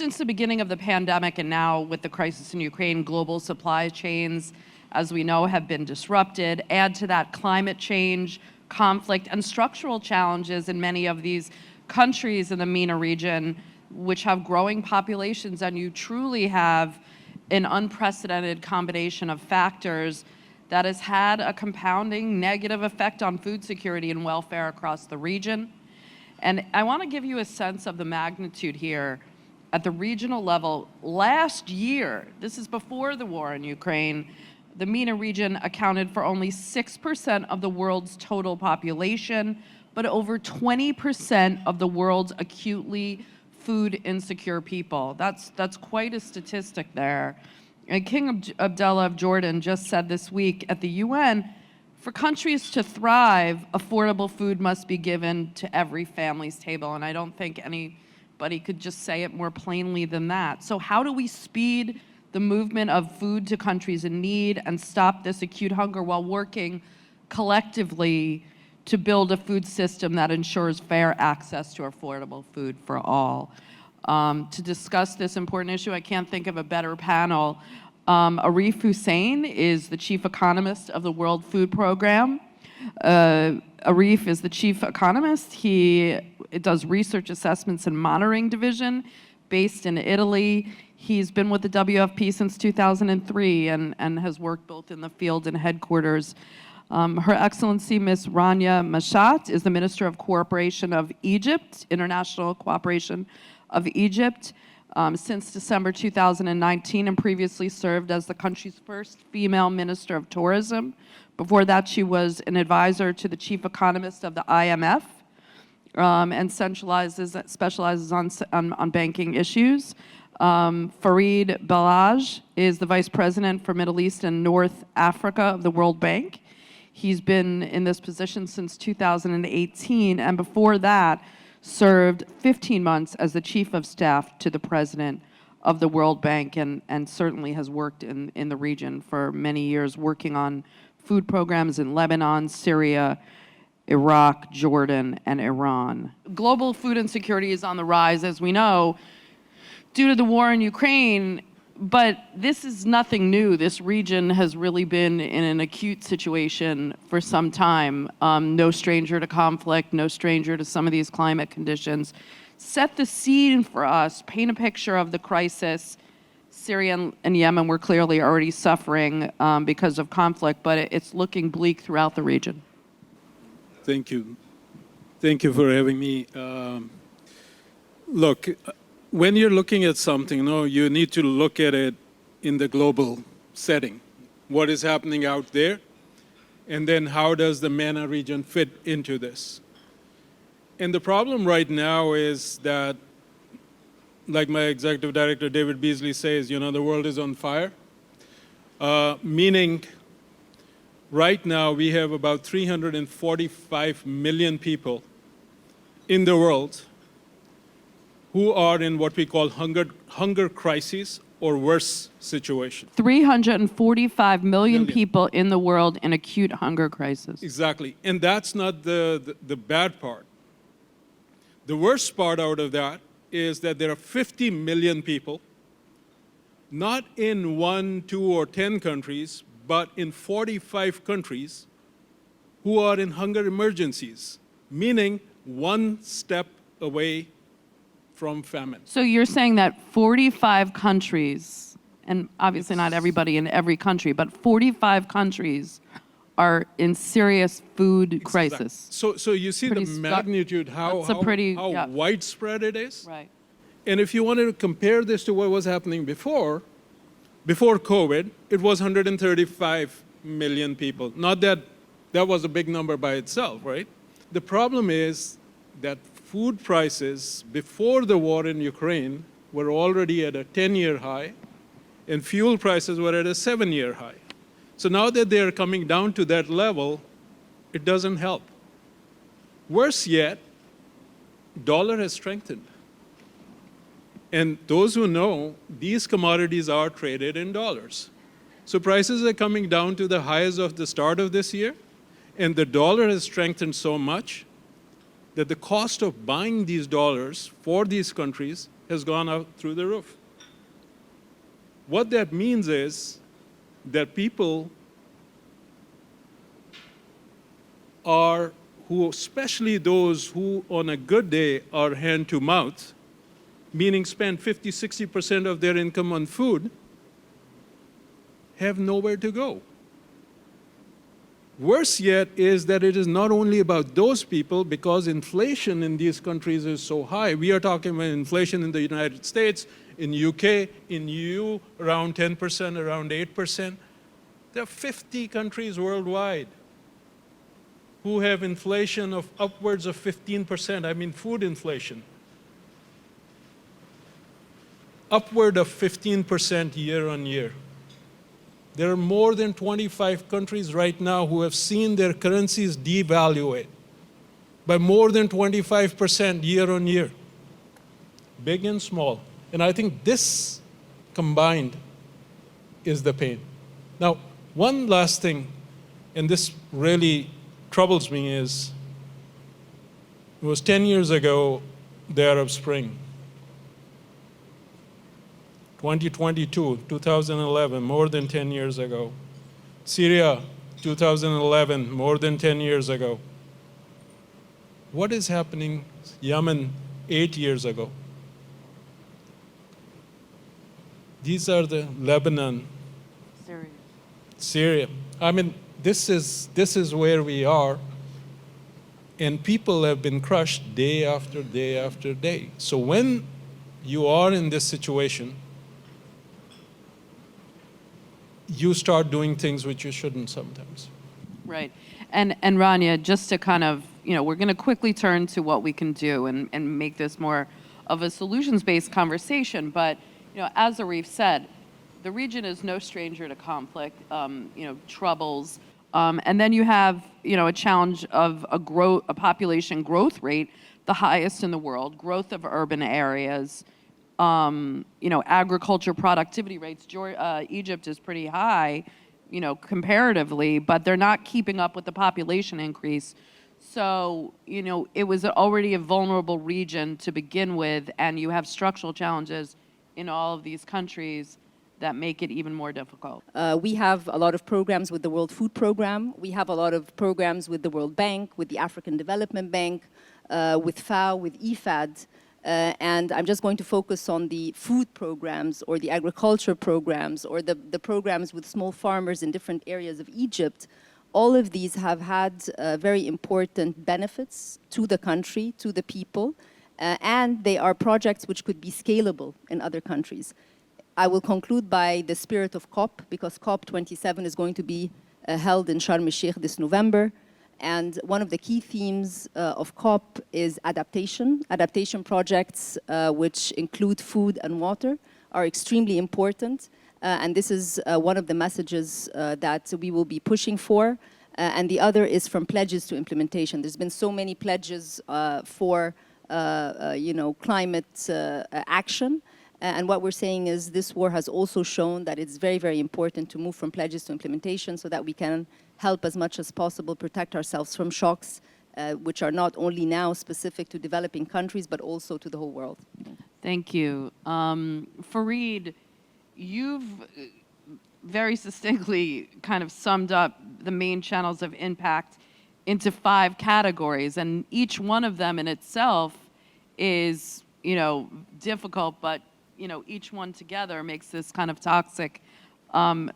Since the beginning of the pandemic and now with the crisis in Ukraine, global supply chains, as we know, have been disrupted. Add to that climate change, conflict, and structural challenges in many of these countries in the MENA region, which have growing populations, and you truly have an unprecedented combination of factors that has had a compounding negative effect on food security and welfare across the region. And I want to give you a sense of the magnitude here. At the regional level, last year, this is before the war in Ukraine, the MENA region accounted for only 6% of the world's total population, but over 20% of the world's acutely food insecure people. That's quite a statistic there. And King Abdullah of Jordan just said this week at the UN, for countries to thrive, affordable food must be given to every family's table. And I don't think anybody could just say it more plainly than that. So how do we speed the movement of food to countries in need and stop this acute hunger while working collectively to build a food system that ensures fair access to affordable food for all? To discuss this important issue, I can't think of a better panel. Arif Hussain is the chief economist of the World Food Program. Arif is the chief economist. He does research assessments and monitoring division based in Italy. He's been with the WFP since 2003 and has worked both in the field and headquarters. Her Excellency, Ms. Rania Mashat, is the Minister of Cooperation of Egypt, International Cooperation of Egypt, since December 2019, and previously served as the country's first female Minister of Tourism. Before that, she was an advisor to the chief economist of the IMF, and specializes on banking issues. Farid Balaj is the Vice President for Middle East and North Africa of the World Bank. He's been in this position since 2018, and before that, served 15 months as the Chief of Staff to the President of the World Bank, and certainly has worked in the region for many years, working on food programs in Lebanon, Syria, Iraq, Jordan, and Iran. Global food insecurity is on the rise, as we know, due to the war in Ukraine, but this is nothing new. This region has really been in an acute situation for some time. No stranger to conflict, no stranger to some of these climate conditions. Set the scene for us, paint a picture of the crisis. Syria and Yemen were clearly already suffering because of conflict, but it's looking bleak throughout the region. Thank you. Thank you for having me. Look, when you're looking at something, you need to look at it in the global setting. What is happening out there? And then how does the MENA region fit into this? And the problem right now is that, like my executive director, David Beasley, says, the world is on fire. Meaning, right now we have about 345 million people in the world who are in what we call hunger crisis or worse situation. 345 million people in the world in acute hunger crisis. Exactly, and that's not the bad part. The worst part out of that is that there are 50 million people, not in 1, 2, or 10 countries, but in 45 countries who are in hunger emergencies, meaning one step away from famine. So you're saying that 45 countries, and obviously not everybody in every country, but 45 countries are in serious food crisis. So you see the magnitude, how widespread it is? Right. And if you wanted to compare this to what was happening before COVID, it was 135 million people. Not that that was a big number by itself, right? The problem is that food prices before the war in Ukraine were already at a 10-year high, and fuel prices were at a 7-year high. So now that they are coming down to that level, it doesn't help. Worse yet, dollar has strengthened. And those who know, these commodities are traded in dollars. So prices are coming down to the highs of the start of this year, and the dollar has strengthened so much that the cost of buying these dollars for these countries has gone out through the roof. What that means is that people are, who, especially those who on a good day are hand to mouth, meaning spend 50, 60% of their income on food, have nowhere to go. Worse yet is that it is not only about those people, because inflation in these countries is so high. We are talking about inflation in the United States, in UK, in EU, around 10%, around 8%. There are 50 countries worldwide who have inflation of upwards of 15%. I mean food inflation. Upward of 15% year on year. There are more than 25 countries right now who have seen their currencies devaluate by more than 25% year on year, big and small. And I think this combined is the pain. Now, one last thing, and this really troubles me, is it was 10 years ago, the Arab Spring. 2022, 2011, more than 10 years ago. Syria, 2011, more than 10 years ago. What is happening? Yemen, 8 years ago. These are the Lebanon, Syria. I mean, this is where we are, and people have been crushed day after day after day. So when you are in this situation, you start doing things which you shouldn't sometimes. Right. And Rania, just to kind of, we're going to quickly turn to what we can do and make this more of a solutions-based conversation. But, as Arif said, the region is no stranger to conflict, troubles. And then you have, a challenge of a population growth rate, the highest in the world, growth of urban areas, agriculture productivity rates. Egypt is pretty high, comparatively, but they're not keeping up with the population increase. So, it was already a vulnerable region to begin with, and you have structural challenges in all of these countries that make it even more difficult. We have a lot of programs with the World Food Program. We have a lot of programs with the World Bank, with the African Development Bank, with FAO, with IFAD. And I'm just going to focus on the food programs or the agriculture programs or the programs with small farmers in different areas of Egypt. All of these have had very important benefits to the country, to the people, and they are projects which could be scalable in other countries. I will conclude by the spirit of COP, because COP27 is going to be held in Sharm el-Sheikh this November. And one of the key themes of COP is adaptation. Adaptation projects, which include food and water, are extremely important. And this is one of the messages that we will be pushing for. And the other is from pledges to implementation. There's been so many pledges for climate action. And what we're saying is this war has also shown that it's very, very important to move from pledges to implementation so that we can help as much as possible protect ourselves from shocks, which are not only now specific to developing countries, but also to the whole world. Thank you. Fareed, you've very succinctly kind of summed up the main channels of impact into 5 categories, and each one of them in itself is, difficult, but each one together makes this kind of toxic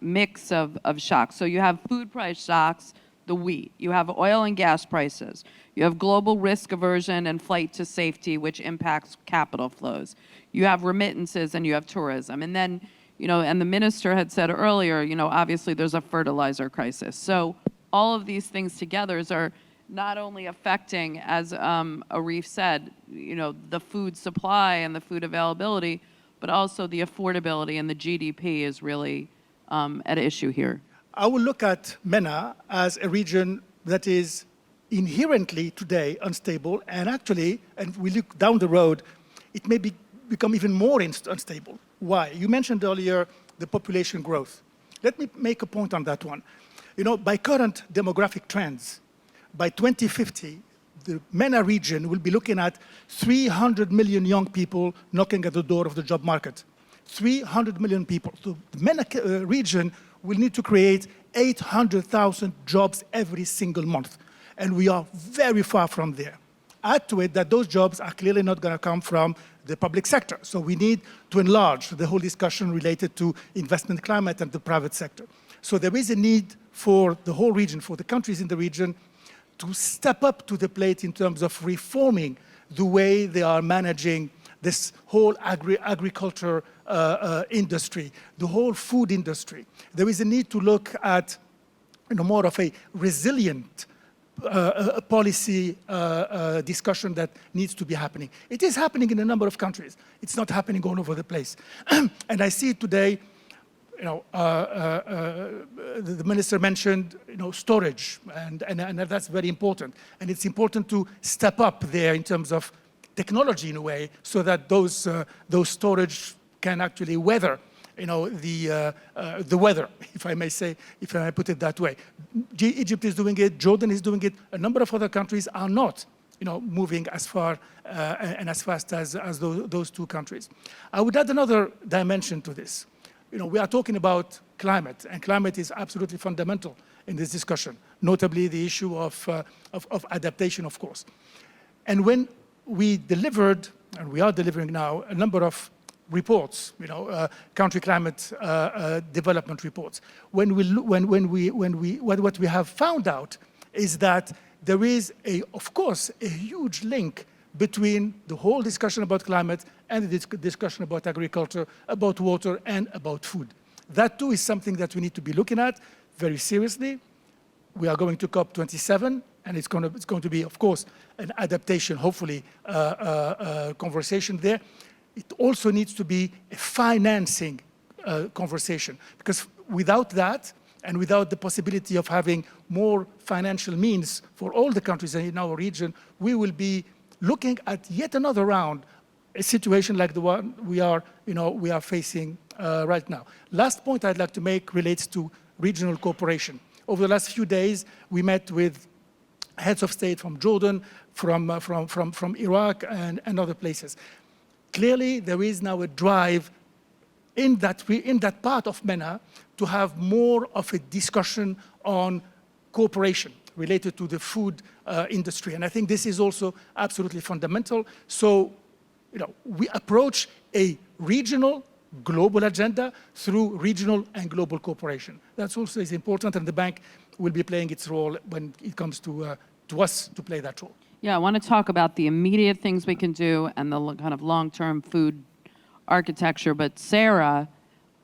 mix of shocks. So you have food price shocks, the wheat. You have oil and gas prices. You have global risk aversion and flight to safety, which impacts capital flows. You have remittances and you have tourism. And then, and the minister had said earlier, obviously there's a fertilizer crisis. So all of these things together are not only affecting, as Arif said, the food supply and the food availability, but also the affordability and the GDP is really at issue here. I will look at MENA as a region that is inherently today unstable, and actually, and we look down the road, it may become even more unstable. Why? You mentioned earlier the population growth. Let me make a point on that one. By current demographic trends, by 2050, the MENA region will be looking at 300 million young people knocking at the door of the job market. 300 million people. So the MENA region will need to create 800,000 jobs every single month. And we are very far from there. Add to it that those jobs are clearly not going to come from the public sector. So we need to enlarge the whole discussion related to investment climate and the private sector. So there is a need for the whole region, for the countries in the region, to step up to the plate in terms of reforming the way they are managing this whole agriculture industry, the whole food industry. There is a need to look at more of a resilient policy discussion that needs to be happening. It is happening in a number of countries. It's not happening all over the place. And I see it today, the minister mentioned, storage, and that's very important. And it's important to step up there in terms of technology in a way, so that those storage can actually weather, the weather, if I may say, if I may put it that way. Egypt is doing it, Jordan is doing it. A number of other countries are not, moving as far and as fast as those two countries. I would add another dimension to this. We are talking about climate, and climate is absolutely fundamental in this discussion, notably the issue of adaptation, of course. And when we delivered, and we are delivering now, a number of reports, country climate development reports. What we have found out is that there is, of course, a huge link between the whole discussion about climate and the discussion about agriculture, about water, and about food. That too is something that we need to be looking at very seriously. We are going to COP27, and it's going to be, of course, an adaptation, hopefully, conversation there. It also needs to be a financing conversation, because without that, and without the possibility of having more financial means for all the countries in our region, we will be looking at yet another round, a situation like the one we are facing right now. Last point I'd like to make relates to regional cooperation. Over the last few days, we met with heads of state from Jordan, from Iraq, and other places. Clearly, there is now a drive in that part of MENA to have more of a discussion on cooperation related to the food industry. And I think this is also absolutely fundamental. So, we approach a regional, global agenda through regional and global cooperation. That's also is important, and the bank will be playing its role when it comes to us to play that role. Yeah, I want to talk about the immediate things we can do and the kind of long-term food architecture. But Sarah,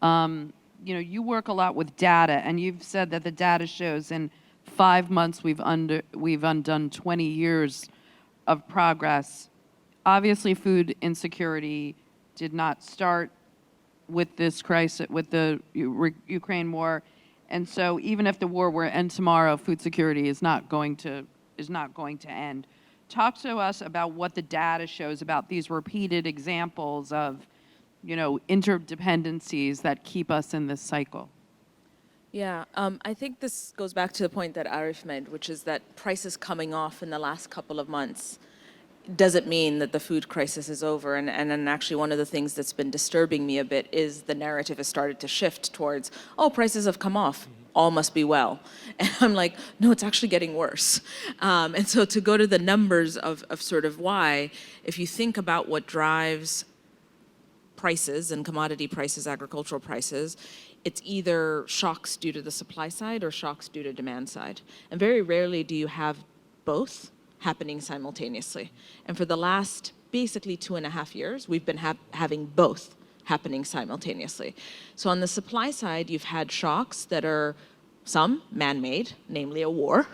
you work a lot with data, and you've said that the data shows in 5 months we've undone 20 years of progress. Obviously, food insecurity did not start with this crisis, with the Ukraine war, and so even if the war were to end tomorrow, food security is not going to end. Talk to us about what the data shows about these repeated examples of, interdependencies that keep us in this cycle. Yeah, I think this goes back to the point that Arif made, which is that prices coming off in the last couple of months doesn't mean that the food crisis is over. And actually one of the things that's been disturbing me a bit is the narrative has started to shift towards, prices have come off, all must be well. And I'm like, no, it's actually getting worse. And so to go to the numbers of sort of why, if you think about what drives prices and commodity prices, agricultural prices, it's either shocks due to the supply side or shocks due to demand side. And very rarely do you have both happening simultaneously. And for the last basically 2.5 years, we've been having both happening simultaneously. So on the supply side, you've had shocks that are some man-made, namely a war,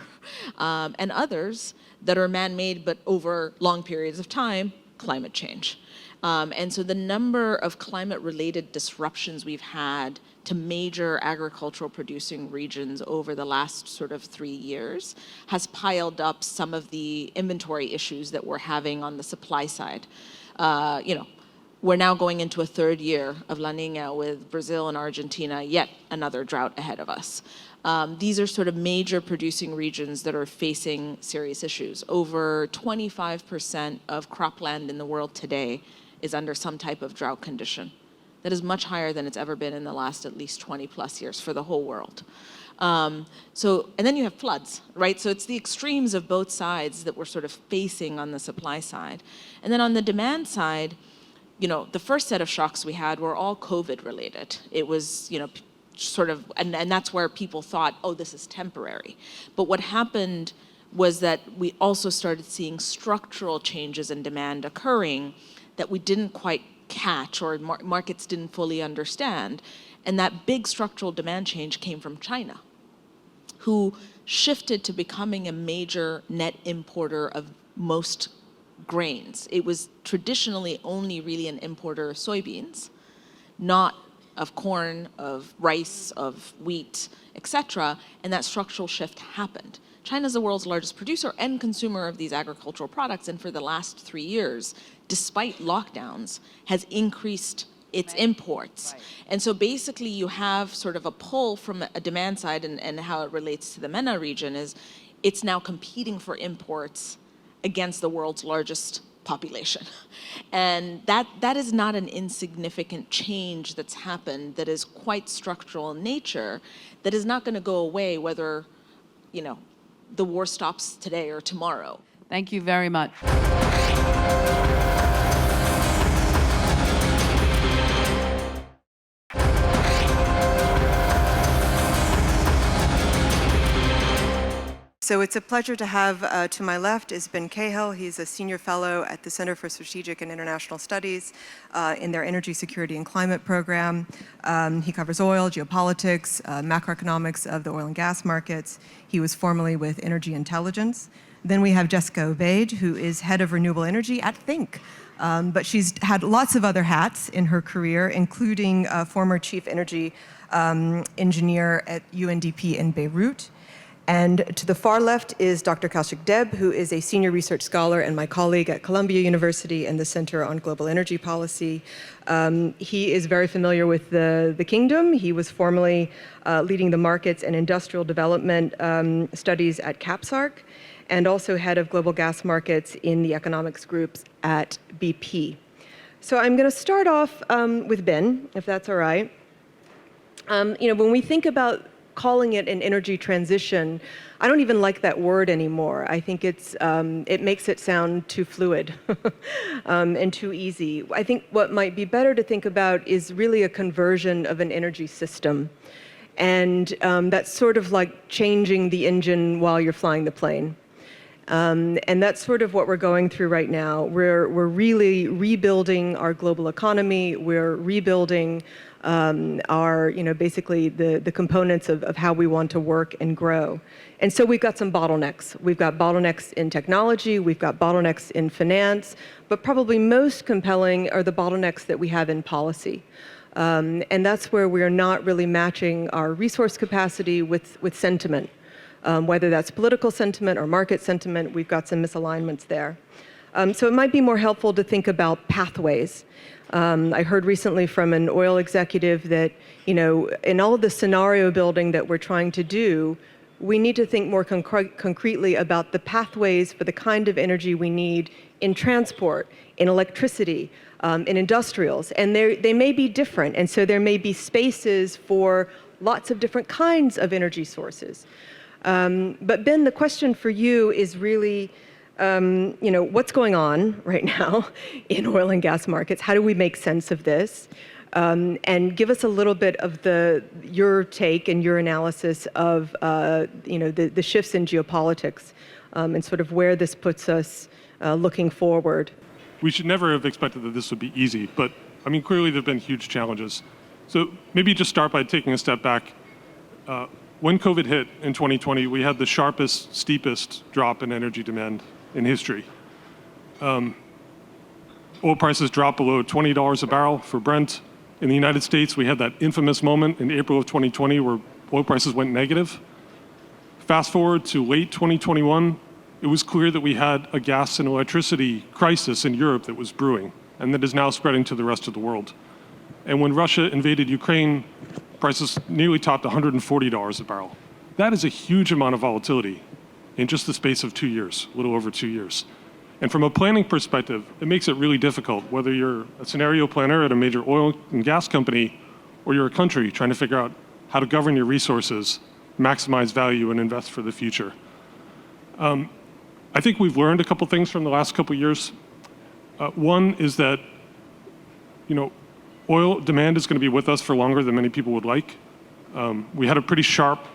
and others that are man-made but over long periods of time, climate change. And so the number of climate-related disruptions we've had to major agricultural producing regions over the last sort of 3 years has piled up some of the inventory issues that we're having on the supply side. We're now going into a third year of La Niña with Brazil and Argentina, yet another drought ahead of us. These are sort of major producing regions that are facing serious issues. Over 25% of cropland in the world today is under some type of drought condition. That is much higher than it's ever been in the last at least 20 plus years for the whole world. And then you have floods, right? So it's the extremes of both sides that we're sort of facing on the supply side. And then on the demand side, the first set of shocks we had were all COVID related. It was, sort of, and that's where people thought, oh, this is temporary. But what happened was that we also started seeing structural changes in demand occurring that we didn't quite catch or markets didn't fully understand. And that big structural demand change came from China, who shifted to becoming a major net importer of most grains. It was traditionally only really an importer of soybeans, not of corn, of rice, of wheat, etc. And that structural shift happened. China is the world's largest producer and consumer of these agricultural products, and for the last 3 years, despite lockdowns, has increased its imports. Right. And so basically you have sort of a pull from a demand side, and how it relates to the MENA region is it's now competing for imports against the world's largest population. And that is not an insignificant change that's happened, that is quite structural in nature, that is not going to go away whether, the war stops today or tomorrow. Thank you very much. So it's a pleasure to have to my left is Ben Cahill. He's a senior fellow at the Center for Strategic and International Studies in their Energy Security and Climate program. He covers oil, geopolitics, macroeconomics of the oil and gas markets. He was formerly with Energy Intelligence. Then we have Jessica Obeid, who is head of renewable energy at Think. But she's had lots of other hats in her career, including former chief energy engineer at UNDP in Beirut. And to the far left is Dr. Kaushik Deb, who is a senior research scholar and my colleague at Columbia University and the Center on Global Energy Policy. He is very familiar with the kingdom. He was formerly leading the markets and industrial development studies at CAPSARC, and also head of global gas markets in the economics groups at BP. So I'm going to start off with Ben, if that's all right. When we think about calling it an energy transition, I don't even like that word anymore. I think it makes it sound too fluid and too easy. I think what might be better to think about is really a conversion of an energy system. And that's sort of like changing the engine while you're flying the plane. And that's sort of what we're going through right now. We're really rebuilding our global economy. We're rebuilding our, basically the components of how we want to work and grow. And so we've got some bottlenecks. We've got bottlenecks in technology, we've got bottlenecks in finance, but probably most compelling are the bottlenecks that we have in policy. And that's where we're not really matching our resource capacity with sentiment. Whether that's political sentiment or market sentiment, we've got some misalignments there. So it might be more helpful to think about pathways. I heard recently from an oil executive that, in all of the scenario building that we're trying to do, we need to think more concretely about the pathways for the kind of energy we need in transport, in electricity, in industrials. And they may be different, and so there may be spaces for lots of different kinds of energy sources. But Ben, the question for you is really, what's going on right now in oil and gas markets? How do we make sense of this? And give us a little bit of your take and your analysis of, the shifts in geopolitics and sort of where this puts us looking forward. We should never have expected that this would be easy, but clearly there have been huge challenges. So maybe just start by taking a step back. When COVID hit in 2020, we had the sharpest, steepest drop in energy demand in history. Oil prices dropped below $20 a barrel for Brent. In the United States, we had that infamous moment in April of 2020 where oil prices went negative. Fast forward to late 2021, it was clear that we had a gas and electricity crisis in Europe that was brewing, and that is now spreading to the rest of the world. And when Russia invaded Ukraine, prices nearly topped $140 a barrel. That is a huge amount of volatility in just the space of 2 years, a little over 2 years. And from a planning perspective, it makes it really difficult, whether you're a scenario planner at a major oil and gas company, or you're a country trying to figure out how to govern your resources, maximize value, and invest for the future. I think we've learned a couple things from the last couple years. One is that, oil demand is going to be with us for longer than many people would like. We had a pretty sharp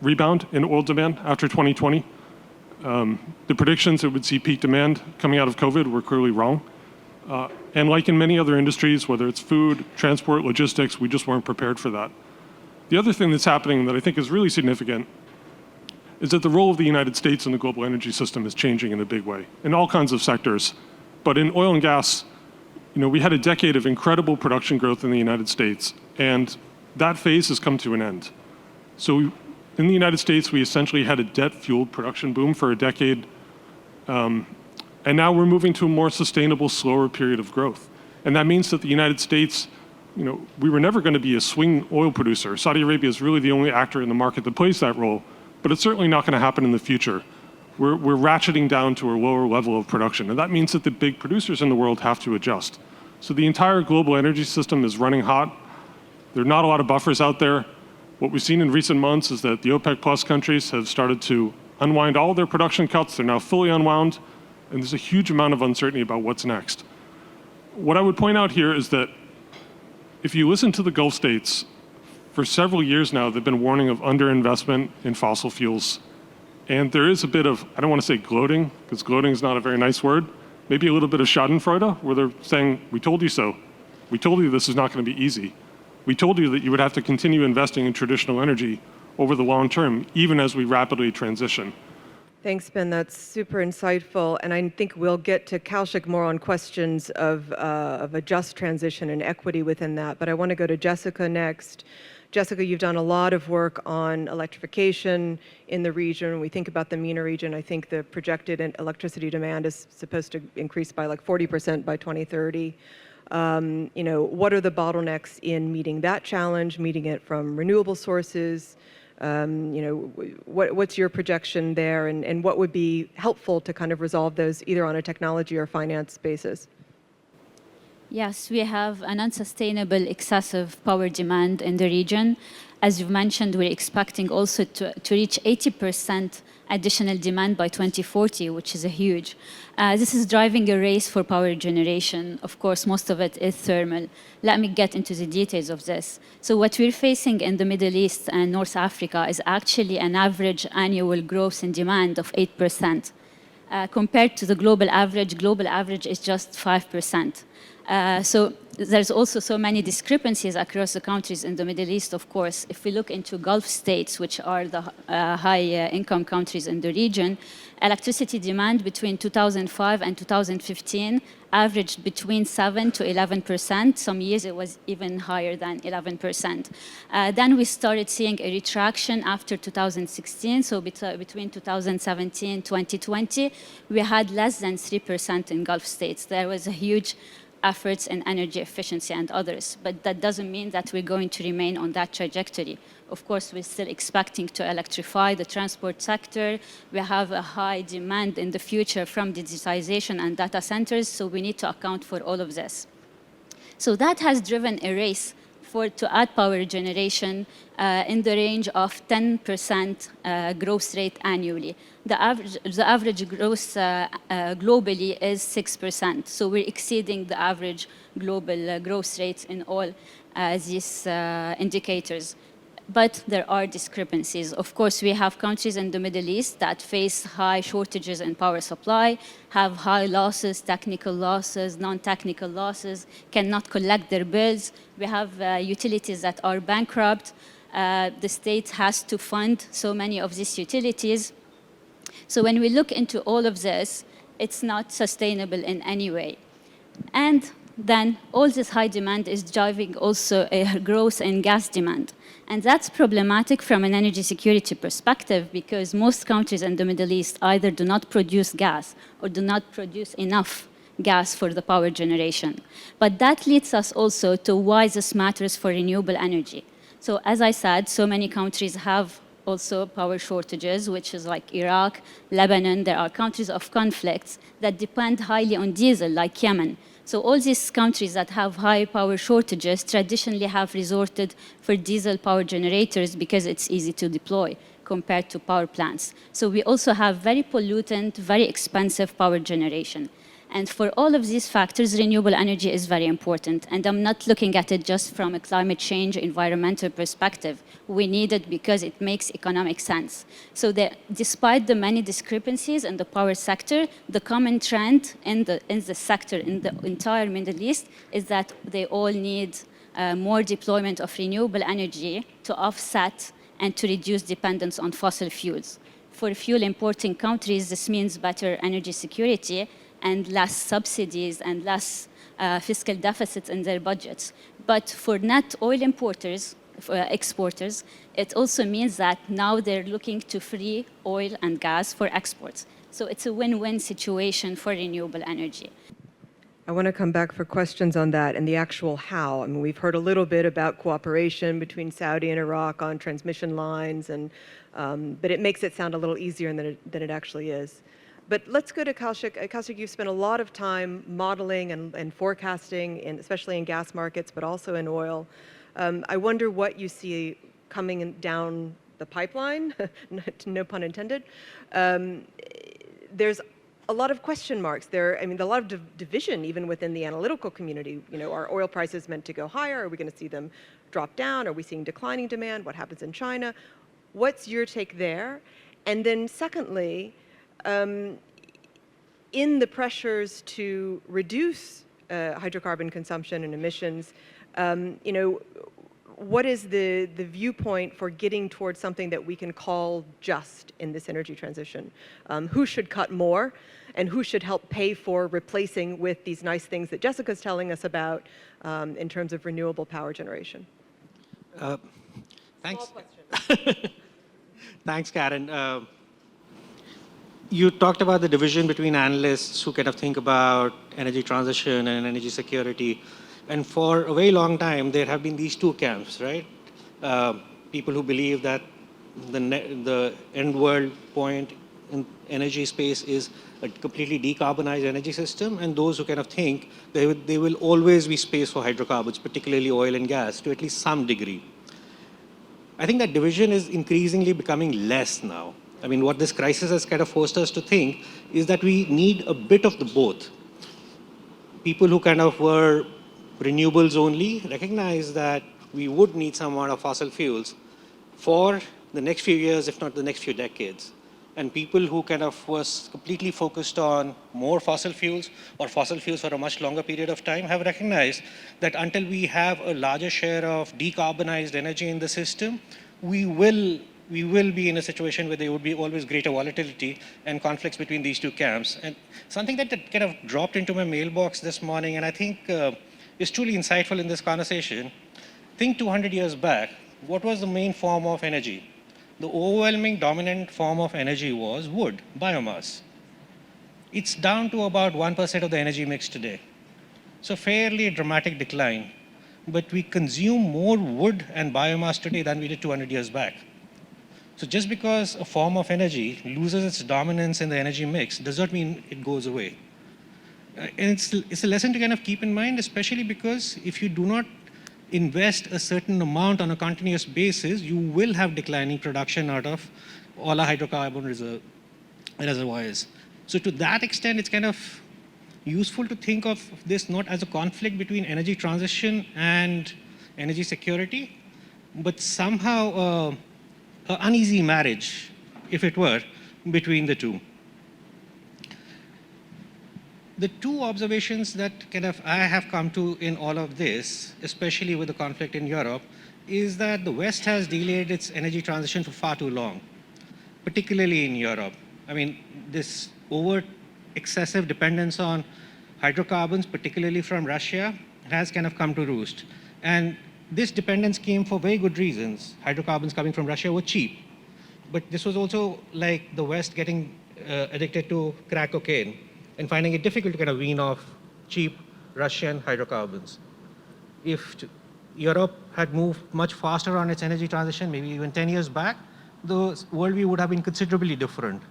rebound in oil demand after 2020. The predictions that would see peak demand coming out of COVID were clearly wrong. And like in many other industries, whether it's food, transport, logistics, we just weren't prepared for that. The other thing that's happening that I think is really significant is that the role of the United States in the global energy system is changing in a big way, in all kinds of sectors. But in oil and gas, we had a decade of incredible production growth in the United States, and that phase has come to an end. So in the United States, we essentially had a debt-fueled production boom for a decade, and now we're moving to a more sustainable, slower period of growth. And that means that the United States, we were never going to be a swing oil producer. Saudi Arabia is really the only actor in the market that plays that role, but it's certainly not going to happen in the future. We're ratcheting down to a lower level of production, and that means that the big producers in the world have to adjust. So the entire global energy system is running hot. There are not a lot of buffers out there. What we've seen in recent months is that the OPEC Plus countries have started to unwind all their production cuts. They're now fully unwound, and there's a huge amount of uncertainty about what's next. What I would point out here is that if you listen to the Gulf states, for several years now, they've been warning of underinvestment in fossil fuels. And there is a bit of, I don't want to say gloating, because gloating is not a very nice word, maybe a little bit of schadenfreude, where they're saying, we told you so. We told you this is not going to be easy. We told you that you would have to continue investing in traditional energy over the long term, even as we rapidly transition. Thanks, Ben. That's super insightful. And I think we'll get to Kaushik more on questions of a just transition and equity within that. But I want to go to Jessica next. Jessica, you've done a lot of work on electrification in the region. When we think about the MENA region, I think the projected electricity demand is supposed to increase by like 40% by 2030. What are the bottlenecks in meeting that challenge, meeting it from renewable sources? What's your projection there, and what would be helpful to kind of resolve those either on a technology or finance basis? Yes, we have an unsustainable excessive power demand in the region. As you've mentioned, we're expecting also to reach 80% additional demand by 2040, which is a huge. This is driving a race for power generation. Of course, most of it is thermal. Let me get into the details of this. So what we're facing in the Middle East and North Africa is actually an average annual growth in demand of 8%. Compared to the global average is just 5%. So there's also so many discrepancies across the countries in the Middle East, of course. If we look into Gulf states, which are the high-income countries in the region, electricity demand between 2005 and 2015 averaged between 7 to 11%. Some years it was even higher than 11%. Then we started seeing a retraction after 2016. So between 2017 and 2020, we had less than 3% in Gulf states. There was a huge efforts in energy efficiency and others. But that doesn't mean that we're going to remain on that trajectory. Of course, we're still expecting to electrify the transport sector. We have a high demand in the future from digitization and data centers, so we need to account for all of this. So that has driven a race to add power generation in the range of 10% growth rate annually. The average growth globally is 6%. So we're exceeding the average global growth rates in all these indicators. But there are discrepancies. Of course, we have countries in the Middle East that face high shortages in power supply, have high losses, technical losses, non-technical losses, cannot collect their bills. We have utilities that are bankrupt. The state has to fund so many of these utilities. So when we look into all of this, it's not sustainable in any way. And then all this high demand is driving also a growth in gas demand. And that's problematic from an energy security perspective because most countries in the Middle East either do not produce gas or do not produce enough gas for the power generation. But that leads us also to why this matters for renewable energy. So as I said, so many countries have also power shortages, which is like Iraq, Lebanon. There are countries of conflicts that depend highly on diesel, like Yemen. So all these countries that have high power shortages traditionally have resorted for diesel power generators because it's easy to deploy compared to power plants. So we also have very pollutant, very expensive power generation. And for all of these factors, renewable energy is very important. And I'm not looking at it just from a climate change, environmental perspective. We need it because it makes economic sense. So despite the many discrepancies in the power sector, the common trend in the sector, in the entire Middle East, is that they all need more deployment of renewable energy to offset and to reduce dependence on fossil fuels. For fuel importing countries, this means better energy security and less subsidies and less fiscal deficits in their budgets. But for net oil importers, exporters, it also means that now they're looking to free oil and gas for exports. So it's a win-win situation for renewable energy. I want to come back for questions on that and the actual how. I mean, we've heard a little bit about cooperation between Saudi and Iraq on transmission lines, and but it makes it sound a little easier than it actually is. But let's go to Kaushik. Kaushik, you've spent a lot of time modeling and forecasting, especially in gas markets, but also in oil. I wonder what you see coming down the pipeline, no pun intended. There's a lot of question marks there. I mean, a lot of division even within the analytical community. You know, are oil prices meant to go higher? Are we going to see them drop down? Are we seeing declining demand? What happens in China? What's your take there? And then secondly, in the pressures to reduce hydrocarbon consumption and emissions, you know, what is the viewpoint for getting towards something that we can call just in this energy transition? Who should cut more, and who should help pay for replacing with these nice things that Jessica's telling us about in terms of renewable power generation? Thanks. Thanks, Karen. You talked about the division between analysts who kind of think about energy transition and energy security. And for a very long time, there have been these two camps, right? People who believe that the end world point in energy space is a completely decarbonized energy system, and those who kind of think there will always be space for hydrocarbons, particularly oil and gas, to at least some degree. I think that division is increasingly becoming less now. I mean, what this crisis has kind of forced us to think is that we need a bit of the both. People who kind of were renewables only recognize that we would need some amount of fossil fuels for the next few years, if not the next few decades. And people who kind of was completely focused on more fossil fuels or fossil fuels for a much longer period of time have recognized that until we have a larger share of decarbonized energy in the system, we will be in a situation where there would be always greater volatility and conflicts between these two camps. And something that kind of dropped into my mailbox this morning, and I think is truly insightful in this conversation. Think 200 years back, what was the main form of energy? The overwhelming dominant form of energy was wood, biomass. It's down to about 1% of the energy mix today. So fairly dramatic decline. But we consume more wood and biomass today than we did 200 years back. So just because a form of energy loses its dominance in the energy mix does not mean it goes away. And it's a lesson to kind of keep in mind, especially because if you do not invest a certain amount on a continuous basis, you will have declining production out of all our hydrocarbon reservoirs. So to that extent, it's kind of useful to think of this not as a conflict between energy transition and energy security, but somehow an uneasy marriage, if it were, between the two. The two observations that kind of I have come to in all of this, especially with the conflict in Europe, is that the West has delayed its energy transition for far too long, particularly in Europe. I mean, this excessive dependence on hydrocarbons, particularly from Russia, has kind of come to roost. And this dependence came for very good reasons. Hydrocarbons coming from Russia were cheap. But this was also like the West getting addicted to crack cocaine and finding it difficult to kind of wean off cheap Russian hydrocarbons. If Europe had moved much faster on its energy transition, maybe even 10 years back, the worldview would have been considerably different.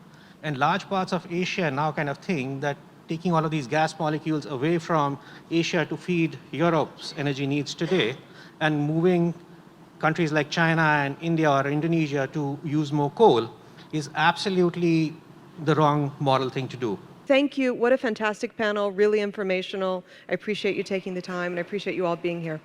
And large parts of Asia now kind of think that taking all of these gas molecules away from Asia to feed Europe's energy needs today and moving countries like China and India or Indonesia to use more coal is absolutely the wrong moral thing to do. Thank you. What a fantastic panel, really informational. I appreciate you taking the time, and I appreciate you all being here.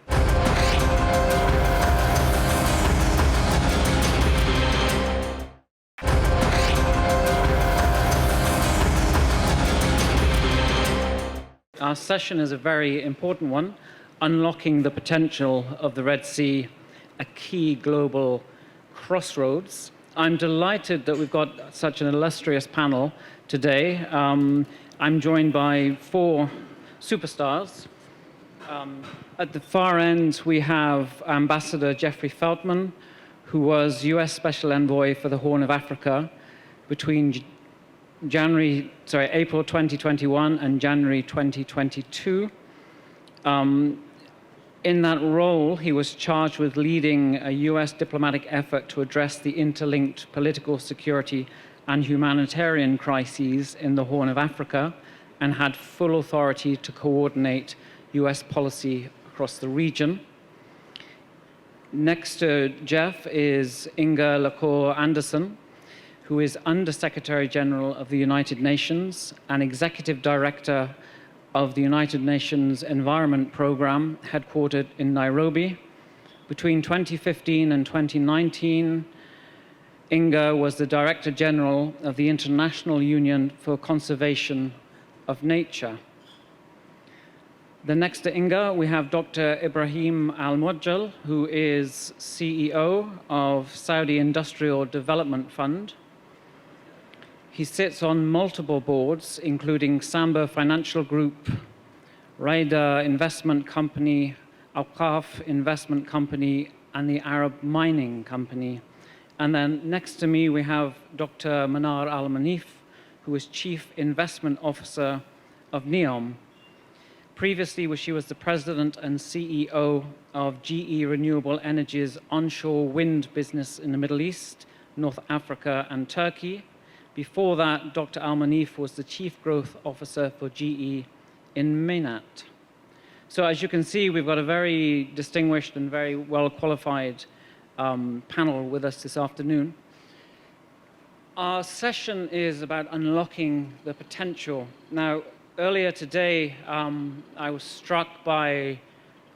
Our session is a very important one, unlocking the potential of the Red Sea, a key global crossroads. I'm delighted that we've got such an illustrious panel today. I'm joined by 4 superstars. At the far end, we have Ambassador Jeffrey Feltman, who was US Special Envoy for the Horn of Africa between April 2021 and January 2022. In that role, he was charged with leading a US diplomatic effort to address the interlinked political, security, and humanitarian crises in the Horn of Africa, and had full authority to coordinate US policy across the region. Next to Jeff is Inga Lacour Anderson, who is Under-Secretary General of the United Nations and Executive Director of the United Nations Environment Programme, headquartered in Nairobi. Between 2015 and 2019, Inga was the Director General of the International Union for Conservation of Nature. Then next to Inga, we have Dr. Ibrahim Al-Muajjal, who is CEO of Saudi Industrial Development Fund. He sits on multiple boards, including Samba Financial Group, Raida Investment Company, Awqaf Investment Company, and the Arab Mining Company. And then next to me, we have Dr. Manar Al-Manif, who is Chief Investment Officer of NEOM. Previously, she was the President and CEO of GE Renewable Energy's onshore wind business in the Middle East, North Africa, and Turkey. Before that, Dr. Al-Manif was the Chief Growth Officer for GE in MENAT. So as you can see, we've got a very distinguished and very well-qualified panel with us this afternoon. Our session is about unlocking the potential. Now, earlier today, I was struck by,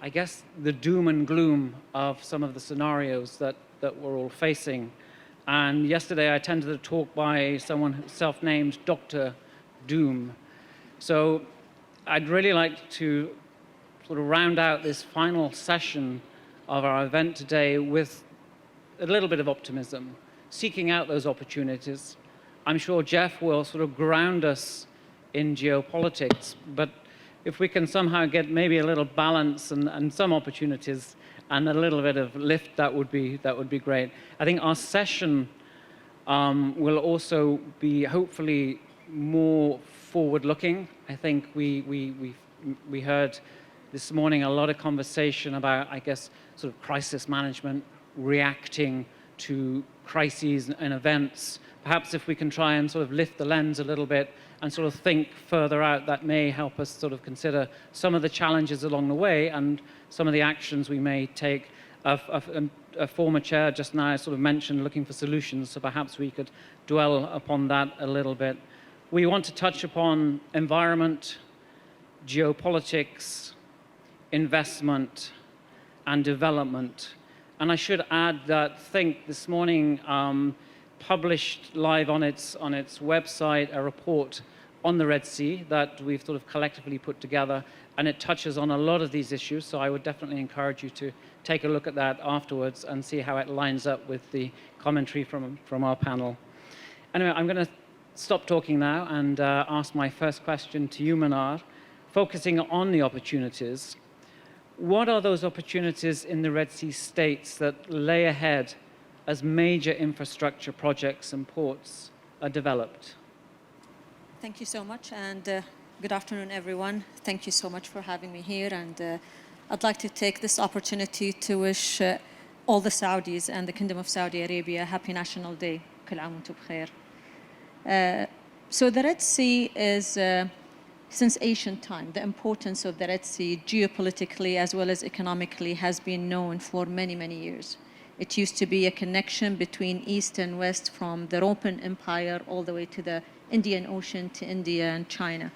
I guess, the doom and gloom of some of the scenarios that we're all facing. And yesterday, I attended a talk by someone self-named Dr. Doom. So I'd really like to sort of round out this final session of our event today with a little bit of optimism, seeking out those opportunities. I'm sure Jeff will sort of ground us in geopolitics, but if we can somehow get maybe a little balance and some opportunities and a little bit of lift, that would be great. I think our session will also be hopefully more forward-looking. I think we heard this morning a lot of conversation about, I guess, sort of crisis management, reacting to crises and events. Perhaps if we can try and sort of lift the lens a little bit and sort of think further out, that may help us sort of consider some of the challenges along the way and some of the actions we may take. A former chair just now sort of mentioned looking for solutions, so perhaps we could dwell upon that a little bit. We want to touch upon environment, geopolitics, investment, and development. And I should add that Think this morning published live on its website a report on the Red Sea that we've sort of collectively put together, and it touches on a lot of these issues, so I would definitely encourage you to take a look at that afterwards and see how it lines up with the commentary from our panel. Anyway, I'm going to stop talking now and ask my first question to you, Manar, focusing on the opportunities. What are those opportunities in the Red Sea states that lay ahead as major infrastructure projects and ports are developed? Thank you so much, and good afternoon, everyone. Thank you so much for having me here, and I'd like to take this opportunity to wish all the Saudis and the Kingdom of Saudi Arabia, happy National Day. كل عام وانتم بخير. So the Red Sea is, since ancient time, the importance of the Red Sea geopolitically as well as economically has been known for many, many years. It used to be a connection between East and West from the Roman Empire all the way to the Indian Ocean to India and China.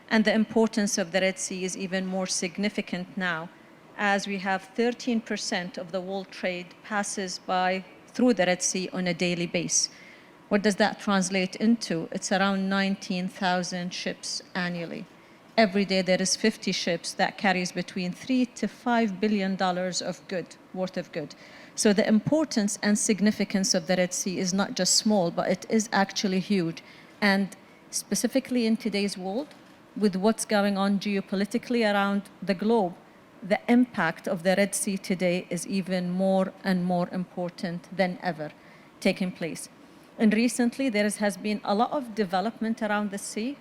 And the importance of the Red Sea is even more significant now, as we have 13% of the world trade passes through the Red Sea on a daily basis. What does that translate into? It's around 19,000 ships annually. Every day there is 50 ships that carries between $3 to $5 billion worth of good. So the importance and significance of the Red Sea is not just small, but it is actually huge. And specifically in today's world, with what's going on geopolitically around the globe, the impact of the Red Sea today is even more and more important than ever taking place. And recently, there has been a lot of development around the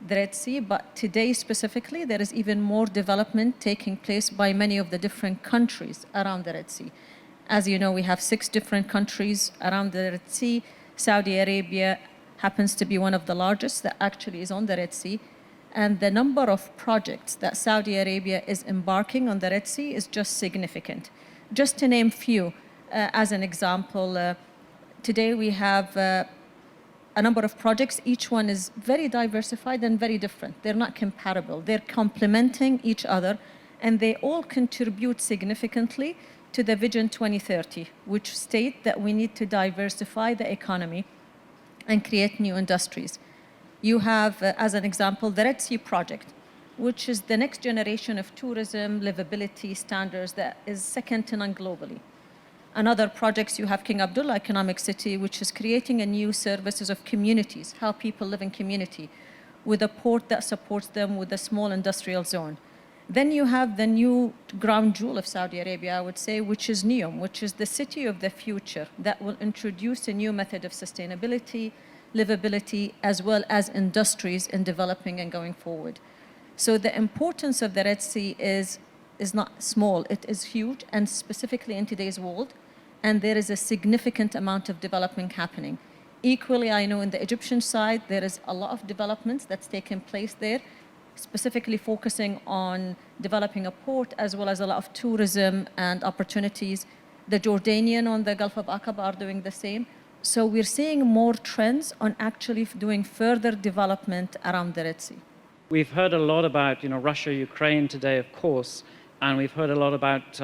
Red Sea, but today specifically, there is even more development taking place by many of the different countries around the Red Sea. As you know, we have 6 different countries around the Red Sea. Saudi Arabia happens to be one of the largest that actually is on the Red Sea. And the number of projects that Saudi Arabia is embarking on the Red Sea is just significant. Just to name few, as an example, today we have a number of projects. Each one is very diversified and very different. They're not comparable. They're complementing each other, and they all contribute significantly to the Vision 2030, which state that we need to diversify the economy and create new industries. You have, as an example, the Red Sea project, which is the next generation of tourism livability standards that is second to none globally. Another projects, you have King Abdullah Economic City, which is creating a new services of communities, how people live in community, with a port that supports them with a small industrial zone. Then you have the new crown jewel of Saudi Arabia, I would say, which is NEOM, which is the city of the future that will introduce a new method of sustainability, livability, as well as industries in developing and going forward. So the importance of the Red Sea is not small, it is huge, and specifically in today's world, and there is a significant amount of development happening. Equally, I know in the Egyptian side, there is a lot of developments that's taken place there, specifically focusing on developing a port as well as a lot of tourism and opportunities. The Jordanian on the Gulf of Aqaba are doing the same. So we're seeing more trends on actually doing further development around the Red Sea. We've heard a lot about, Russia, Ukraine today, of course, and we've heard a lot about,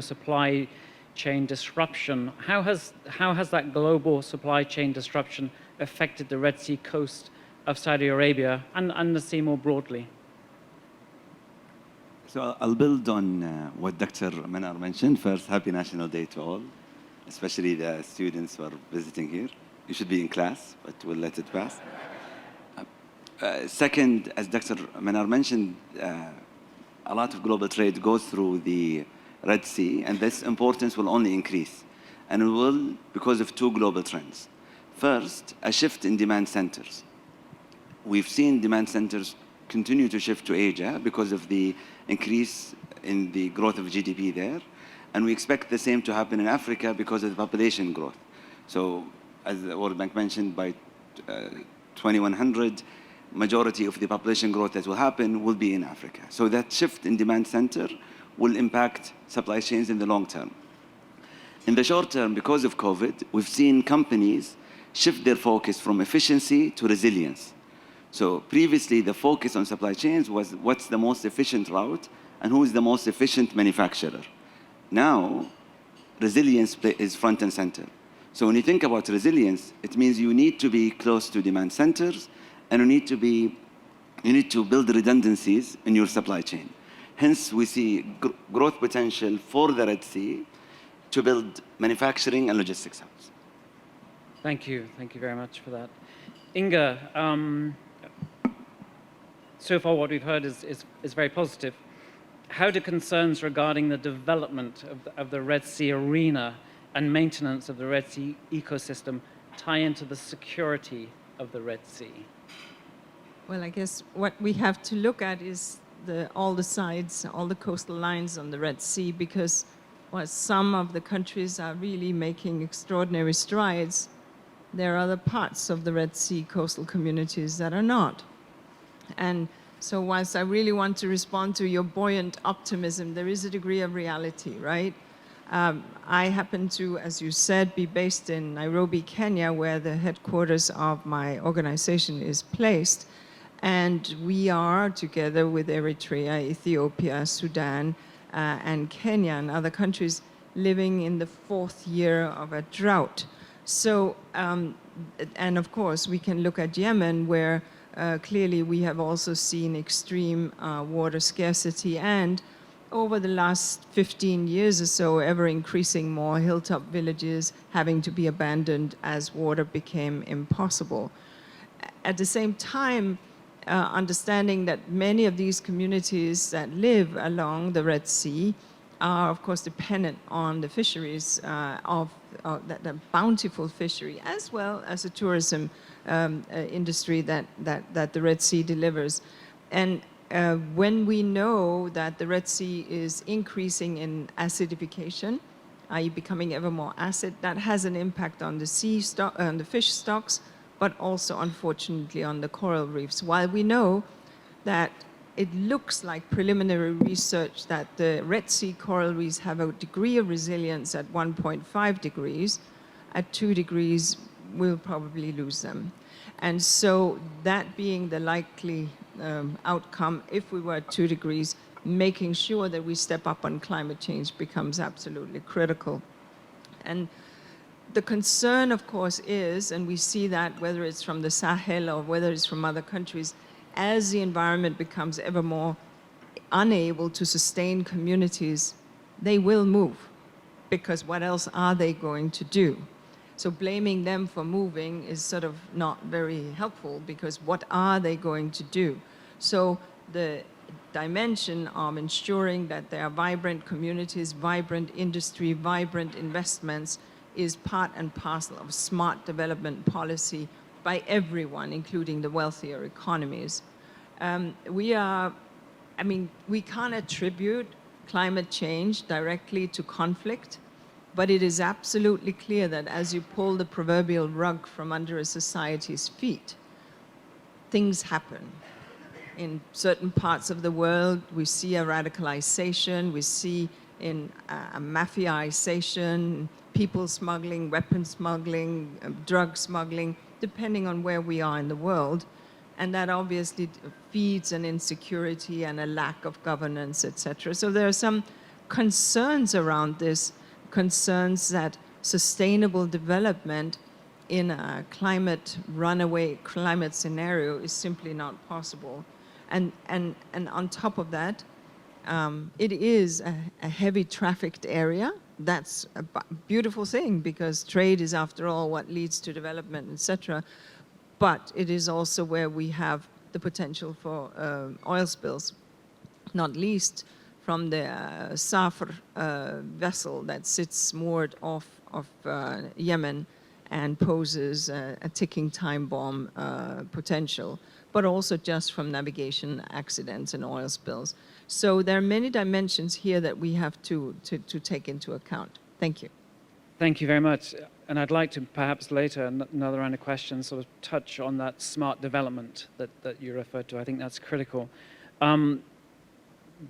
supply chain disruption. How has that global supply chain disruption affected the Red Sea coast of Saudi Arabia and the sea more broadly? So I'll build on what Dr. Manar mentioned. First, happy National Day to all, especially the students who are visiting here. You should be in class, but we'll let it pass. Second, as Dr. Manar mentioned, a lot of global trade goes through the Red Sea, and this importance will only increase. And it will because of 2 global trends. First, a shift in demand centers. We've seen demand centers continue to shift to Asia because of the increase in the growth of GDP there. And we expect the same to happen in Africa because of the population growth. So, as the World Bank mentioned, by 2100, majority of the population growth that will happen will be in Africa. So that shift in demand center will impact supply chains in the long term. In the short term, because of COVID, we've seen companies shift their focus from efficiency to resilience. So previously, the focus on supply chains was what's the most efficient route and who is the most efficient manufacturer. Now, resilience is front and center. So when you think about resilience, it means you need to be close to demand centers, and you need to build redundancies in your supply chain. Hence, we see growth potential for the Red Sea to build manufacturing and logistics hubs. Thank you very much for that. Inga, so far what we've heard is very positive. How do concerns regarding the development of the Red Sea arena and maintenance of the Red Sea ecosystem tie into the security of the Red Sea? Well, I guess what we have to look at is all the sides, all the coastal lines on the Red Sea, because while some of the countries are really making extraordinary strides, there are other parts of the Red Sea coastal communities that are not. And so whilst I really want to respond to your buoyant optimism, there is a degree of reality, right? I happen to, as you said, be based in Nairobi, Kenya, where the headquarters of my organization is placed. And we are, together with Eritrea, Ethiopia, Sudan, and Kenya and other countries, living in the 4th year of a drought. So, and of course, we can look at Yemen, where clearly we have also seen extreme water scarcity, and over the last 15 years or so, ever increasing more hilltop villages having to be abandoned as water became impossible. At the same time, understanding that many of these communities that live along the Red Sea are, of course, dependent on the fisheries of the bountiful fishery, as well as the tourism industry that the Red Sea delivers. And when we know that the Red Sea is increasing in acidification, i.e. becoming ever more acid, that has an impact on the sea stock, on the fish stocks, but also, unfortunately, on the coral reefs. While we know that it looks like preliminary research that the Red Sea coral reefs have a degree of resilience at 1.5 degrees, at 2 degrees, we'll probably lose them. And so that being the likely outcome, if we were at 2 degrees, making sure that we step up on climate change becomes absolutely critical. And the concern, of course, is, and we see that whether it's from the Sahel or whether it's from other countries, as the environment becomes ever more unable to sustain communities, they will move, because what else are they going to do? So blaming them for moving is sort of not very helpful, because what are they going to do? So the dimension of ensuring that there are vibrant communities, vibrant industry, vibrant investments is part and parcel of smart development policy by everyone, including the wealthier economies. We can't attribute climate change directly to conflict, but it is absolutely clear that as you pull the proverbial rug from under a society's feet, things happen. In certain parts of the world, we see a radicalization, we see in a mafiaization, people smuggling, weapon smuggling, drug smuggling, depending on where we are in the world. And that obviously feeds an insecurity and a lack of governance, etc. So there are some concerns around this, concerns that sustainable development in a runaway climate scenario is simply not possible. And on top of that, it is a heavy trafficked area. That's a beautiful thing, because trade is, after all, what leads to development, etc. But it is also where we have the potential for oil spills, not least from the Safr vessel that sits moored off of Yemen and poses a ticking time bomb potential, but also just from navigation accidents and oil spills. So there are many dimensions here that we have to take into account. Thank you. Thank you very much. And I'd like to perhaps later, another round of questions, sort of touch on that smart development that you referred to. I think that's critical.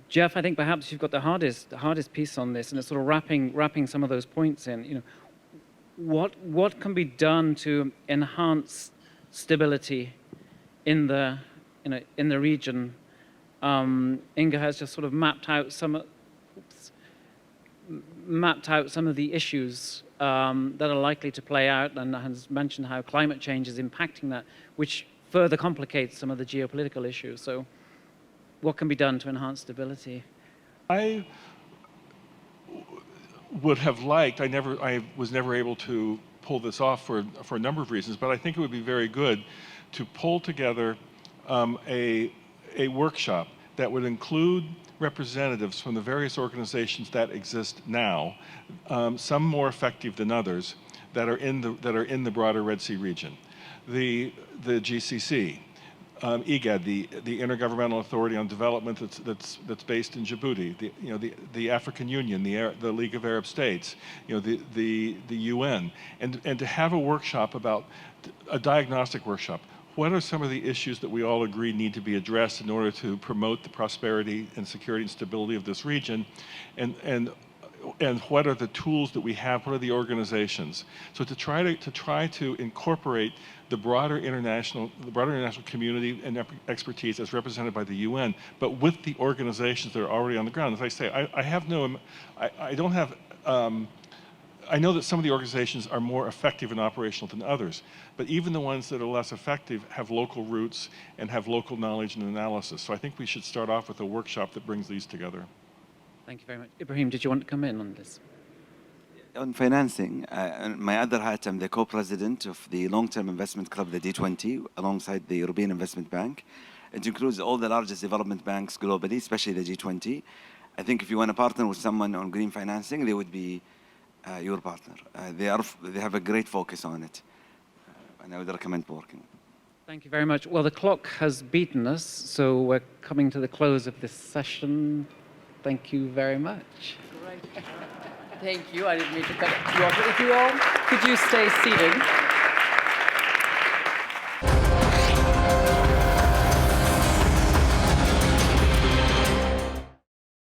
Jeff, I think perhaps you've got the hardest piece on this, and it's sort of wrapping some of those points in. You know, what can be done to enhance stability in the region? Inga has just sort of mapped out some of the issues that are likely to play out, and has mentioned how climate change is impacting that, which further complicates some of the geopolitical issues. So what can be done to enhance stability? I would have liked, I was never able to pull this off for a number of reasons, but I think it would be very good to pull together a workshop that would include representatives from the various organizations that exist now, some more effective than others, that are in the broader Red Sea region. The GCC, IGAD, the Intergovernmental Authority on Development that's based in Djibouti, the African Union, the League of Arab States, the UN, and to have a workshop about a diagnostic workshop. What are some of the issues that we all agree need to be addressed in order to promote the prosperity and security and stability of this region, and what are the tools that we have? What are the organizations? So to try to incorporate the broader international community and expertise as represented by the UN, but with the organizations that are already on the ground. As I say, I know that some of the organizations are more effective and operational than others, but even the ones that are less effective have local roots and have local knowledge and analysis. So I think we should start off with a workshop that brings these together. Thank you very much. Ibrahim, did you want to come in on this? On financing, my other hat, I'm the co-president of the Long-Term Investment Club, the D20, alongside the European Investment Bank. It includes all the largest development banks globally, especially the G20. I think if you want to partner with someone on green financing, they would be your partner. They have a great focus on it, and I would recommend working. Thank you very much. Well, the clock has beaten us, so we're coming to the close of this session. Thank you very much. Great. Thank you. I didn't mean to cut you off. If you all could you stay seated.